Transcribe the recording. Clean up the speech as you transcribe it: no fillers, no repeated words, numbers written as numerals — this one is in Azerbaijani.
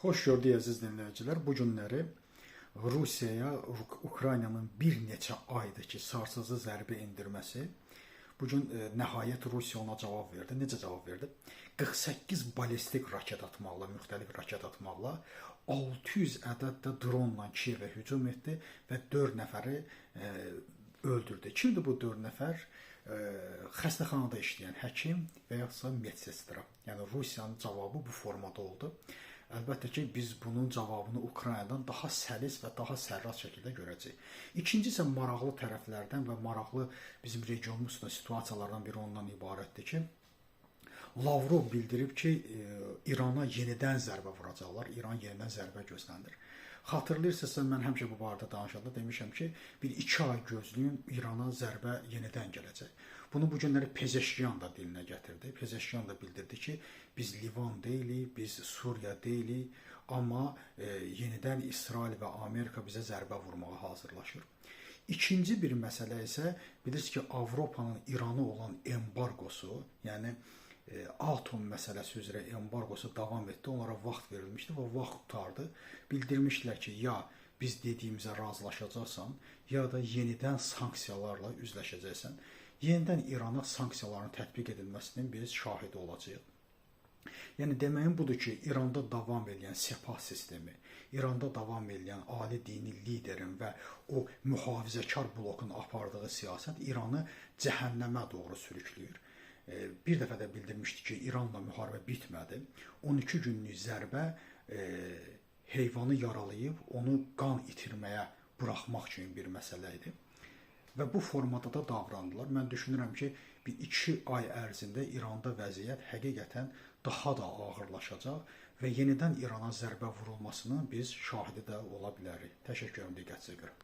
Xoş gördük əziz dinləyicilər. Bu günləri Rusiyaya Ukraynanın bir neçə aydır ki, sarsıcı zərbə endirməsi. Bu gün nəhayət Rusiya ona cavab verdi. Necə cavab verdi? 48 ballistik raket atmaqla, müxtəlif raket atmaqla 600 ədəd də dronla Kiyevə hücum etdi və 4 nəfəri öldürdü. Kimdir bu 4 nəfər? Xəstəxanada işləyən həkim və yaxud medsestra. Yəni Rusiyanın cavabı bu formada oldu. Əlbəttə ki, biz bunun cavabını Ukraynadan daha səlis və daha sərrast şəkildə görəcəyik. İkinci isə maraqlı tərəflərdən və maraqlı bizim regionumuz üçün situasiyalardan biri ondan ibarətdir ki, Lavrov bildirib ki, İrana yenidən zərbə vuracaqlar. İran yenidən zərbə gözlənir. Xatırlayırsınızsa, mən həmişə bu barədə danışanda demişəm ki, bir 2 ay gözləyin, İrana zərbə yenidən gələcək. Bunu bu günləri Pezeşkiyan da dilinə gətirdi. Pezeşkiyan da bildirdi ki, biz Livan deyilik, biz Suriya deyilik, amma yenidən İsrail və Amerika bizə zərbə vurmağa hazırlaşır. İkinci bir məsələ isə bilirsiniz ki, Avropanın İrana olan embargosu, yəni atom məsələsi üzrə embargosu davam etdi. Onlara vaxt verilmişdi və vaxt qutardı. Bildirmişdilər ki, ya biz dediyimizə razılaşacaqsan, ya da yenidən sanksiyalarla üzləşəcəksən. Yenidən İrana sanksiyaların tətbiq edilməsinin biz şahidi olacağıq. Yəni deməyim budur ki, İranda davam edən Sepah sistemi, İranda davam edən ali dini liderin və o mühafizəkar blokun apardığı siyasət İranı cəhənnəmə doğru sürükləyir. Bir dəfə də bildirmişdi ki, İranla müharibə bitmədi. 12 günlük zərbə heyvanı yaralayıb, onu qan itirməyə buraxmaq kimi bir məsələ idi. Və bu formada da davrandılar. Mən düşünürəm ki, bir 2 ay ərzində İranda vəziyyət həqiqətən daha da ağırlaşacaq və yenidən İrana zərbə vurulmasının biz şahidi də ola bilərik. Təşəkkür edirəm diqqətinizə görə.